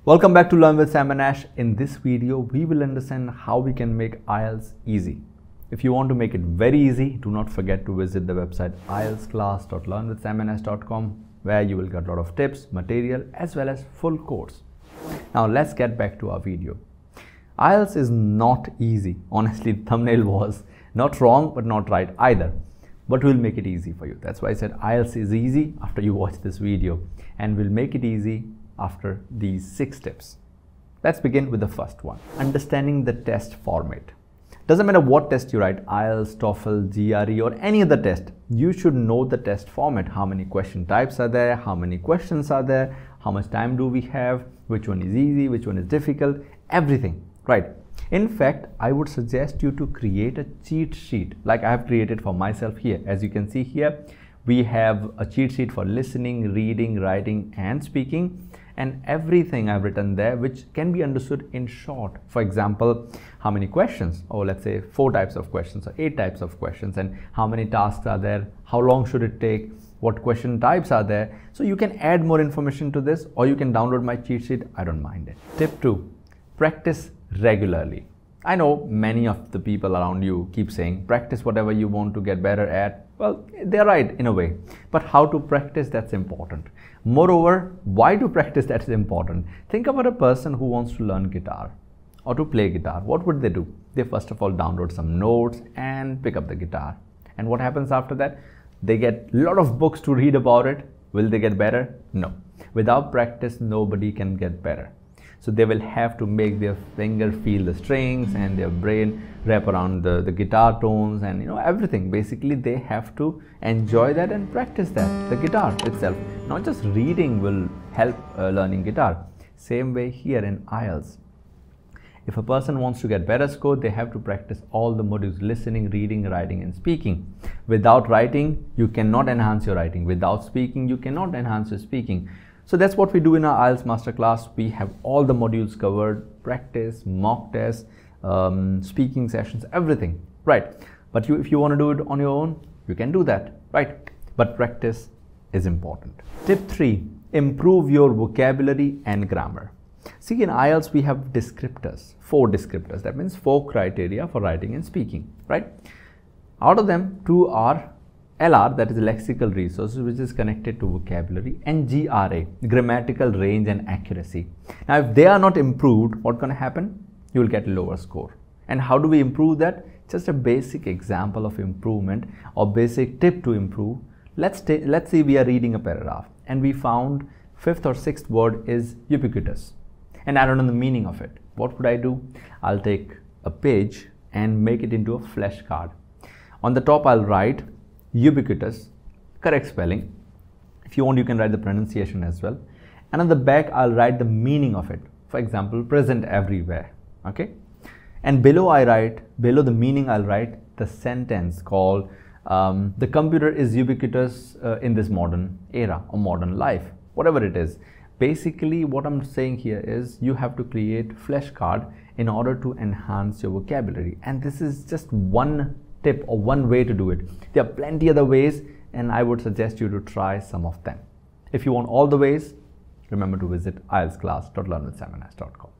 Welcome back to Learn with Sam and Ash. In this video, we will understand how we can make IELTS easy. If you want to make it very easy, do not forget to visit the website ieltsclass.learnwithsamandAsh.com, where you will get a lot of tips, material, as well as full course. Now let's get back to our video. IELTS is not easy. Honestly, the thumbnail was not wrong, but not right either. But we'll make it easy for you. That's why I said IELTS is easy after you watch this video, and we'll make it easy after these 6 tips. Let's begin with the first one. Understanding the test format. Doesn't matter what test you write, IELTS, TOEFL, GRE or any other test, you should know the test format. How many question types are there? How many questions are there? How much time do we have? Which one is easy? Which one is difficult? Everything, right? In fact, I would suggest you to create a cheat sheet like I have created for myself here. As you can see here, we have a cheat sheet for listening, reading, writing and speaking, and everything I've written there which can be understood in short. For example, how many questions, or let's say 4 types of questions or 8 types of questions, and how many tasks are there, how long should it take, what question types are there. So you can add more information to this, or you can download my cheat sheet. I don't mind it. Tip 2, practice regularly. I know many of the people around you keep saying practice whatever you want to get better at. Well, they're right in a way, but how to practice, that's important. Moreover, why to practice, that's important. Think about a person who wants to learn guitar or to play guitar. What would they do? They first of all download some notes and pick up the guitar. And what happens after that? They get a lot of books to read about it. Will they get better? No. Without practice, nobody can get better. So they will have to make their finger feel the strings and their brain wrap around the guitar tones and everything. Basically, they have to enjoy that and practice that. The guitar itself, not just reading will help learning guitar. Same way here in IELTS. If a person wants to get better score, they have to practice all the modules: listening, reading, writing and speaking. Without writing, you cannot enhance your writing. Without speaking, you cannot enhance your speaking. So that's what we do in our IELTS Masterclass. We have all the modules covered: practice, mock tests, speaking sessions, everything, right? But if you want to do it on your own, you can do that, right? But practice is important. Tip 3, improve your vocabulary and grammar. See, in IELTS, we have descriptors, 4 descriptors. That means 4 criteria for writing and speaking, right? Out of them, 2 are LR, that is lexical resources, which is connected to vocabulary, and GRA, grammatical range and accuracy. Now, if they are not improved, what's going to happen? You will get a lower score. And how do we improve that? Just a basic example of improvement or basic tip to improve. Let's say we are reading a paragraph and we found 5th or 6th word is ubiquitous, and I don't know the meaning of it. What would I do? I'll take a page and make it into a flashcard. On the top, I'll write ubiquitous, correct spelling. If you want, you can write the pronunciation as well. And on the back, I'll write the meaning of it. For example, present everywhere. Okay. And below the meaning, I'll write the sentence called the computer is ubiquitous in this modern era or modern life, whatever it is. Basically, what I'm saying here is you have to create flashcard in order to enhance your vocabulary. And this is just one tip or one way to do it. There are plenty other ways, and I would suggest you to try some of them. If you want all the ways, remember to visit ieltsclass.learnwithsamandAsh.com.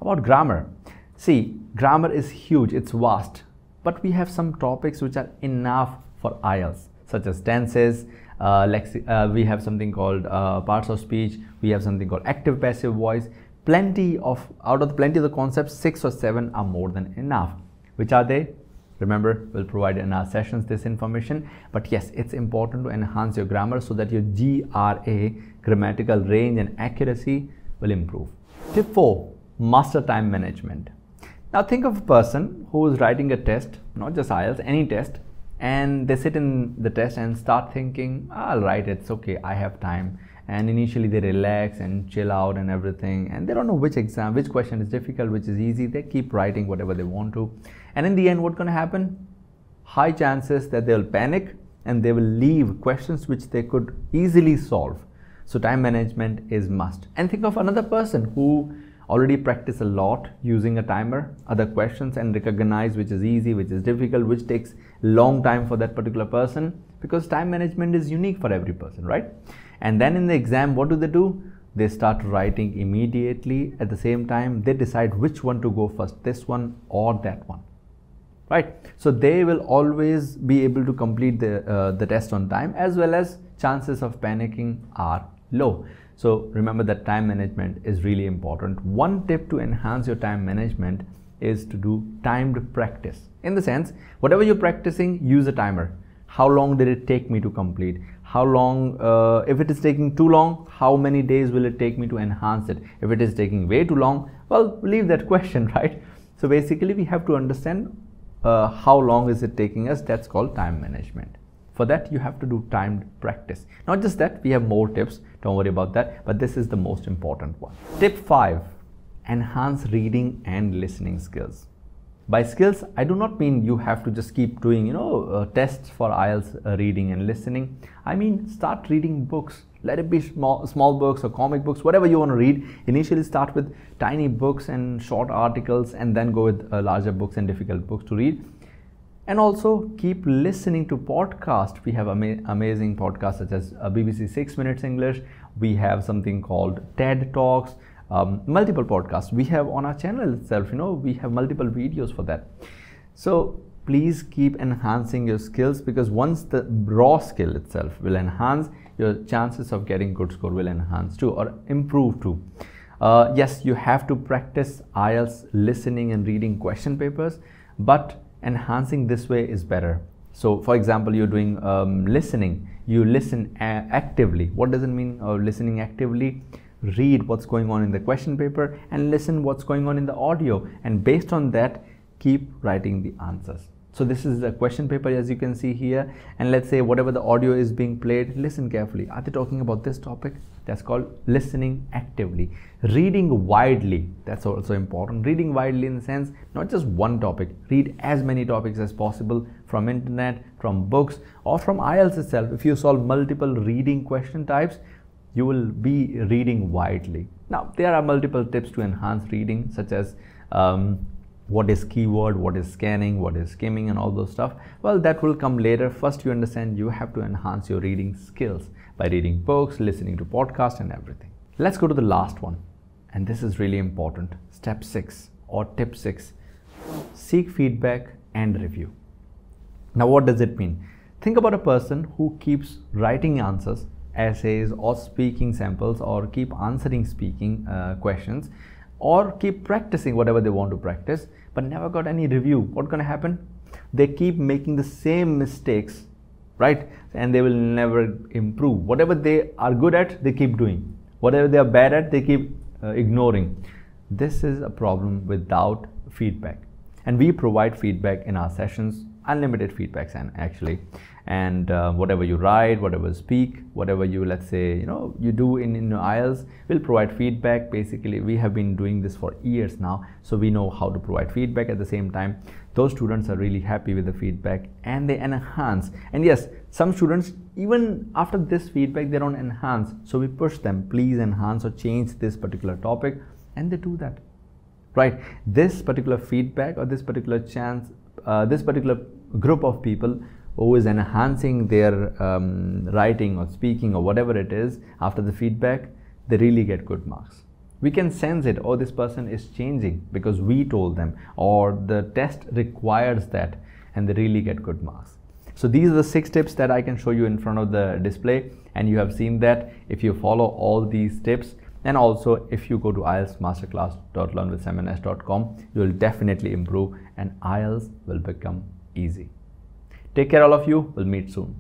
About grammar. See, grammar is huge, it's vast, but we have some topics which are enough for IELTS, such as tenses, we have something called parts of speech, we have something called active passive voice. Out of plenty of the concepts, 6 or 7 are more than enough. Which are they? Remember, we'll provide in our sessions this information. But yes, it's important to enhance your grammar so that your GRA, grammatical range and accuracy, will improve. Tip 4, master time management. Now think of a person who is writing a test, not just IELTS, any test, and they sit in the test and start thinking, I'll write it, it's okay, I have time. And initially they relax and chill out and everything, and they don't know which question is difficult, which is easy. They keep writing whatever they want to, and in the end, what's going to happen? High chances that they'll panic and they will leave questions which they could easily solve. So time management is must. And think of another person who already practiced a lot using a timer, other questions, and recognize which is easy, which is difficult, which takes long time for that particular person, because time management is unique for every person, right? And then in the exam, what do? they start writing immediately. At the same time, they decide which one to go first, this one or that one, right? So they will always be able to complete the test on time, as well as chances of panicking are low. So remember that time management is really important. One tip to enhance your time management is to do timed practice. In the sense, whatever you're practicing, use a timer. How long did it take me to complete? How long, if it is taking too long, how many days will it take me to enhance it? If it is taking way too long, well, leave that question, right? So basically we have to understand how long is it taking us. That's called time management. For that, you have to do timed practice. Not just that, we have more tips, don't worry about that, but this is the most important one. Tip 5, enhance reading and listening skills. By skills, I do not mean you have to just keep doing, tests for IELTS reading and listening. I mean, start reading books. Let it be small books or comic books, whatever you want to read. Initially start with tiny books and short articles, and then go with larger books and difficult books to read. And also keep listening to podcasts. We have amazing podcasts such as BBC 6 Minutes English. We have something called TED Talks, multiple podcasts. We have on our channel itself, we have multiple videos for that. So please keep enhancing your skills, because once the raw skill itself will enhance, your chances of getting good score will enhance too, or improve too. Yes, you have to practice IELTS listening and reading question papers, but enhancing this way is better. So for example, you're doing listening, you listen actively. What does it mean listening actively? Read what's going on in the question paper and listen what's going on in the audio, and based on that, keep writing the answers. So this is the question paper, as you can see here, and let's say whatever the audio is being played, listen carefully. Are they talking about this topic? That's called listening actively. Reading widely, that's also important. Reading widely in the sense, not just one topic. Read as many topics as possible from internet, from books, or from IELTS itself. If you solve multiple reading question types, you will be reading widely. Now, there are multiple tips to enhance reading, such as what is keyword, what is scanning, what is skimming, and all those stuff. Well, that will come later. First, you understand you have to enhance your reading skills by reading books, listening to podcasts, and everything. Let's go to the last one, and this is really important. Step 6 or tip 6, seek feedback and review. Now, what does it mean? Think about a person who keeps writing answers, essays, or speaking samples, or keep answering speaking questions, or keep practicing whatever they want to practice, but never got any review. What's going to happen? They keep making the same mistakes, right? And they will never improve. Whatever they are good at, they keep doing. Whatever they are bad at, they keep ignoring. This is a problem without feedback. And we provide feedback in our sessions, unlimited feedbacks, and actually, and whatever you write, whatever you speak, whatever you, let's say, you do in IELTS, we'll provide feedback. Basically, we have been doing this for years now, so we know how to provide feedback. At the same time, those students are really happy with the feedback and they enhance. And yes, some students, even after this feedback, they don't enhance, so we push them, please enhance or change this particular topic, and they do that, right? This particular feedback, or this particular chance, this particular group of people who is enhancing their writing or speaking or whatever it is after the feedback, they really get good marks. We can sense it, oh, this person is changing because we told them, or the test requires that, and they really get good marks. So these are the 6 tips that I can show you in front of the display, and you have seen that if you follow all these tips, and also if you go to IELTSmasterclass.learnwithsamms.com, you will definitely improve and IELTS will become easy. Take care all of you. We'll meet soon.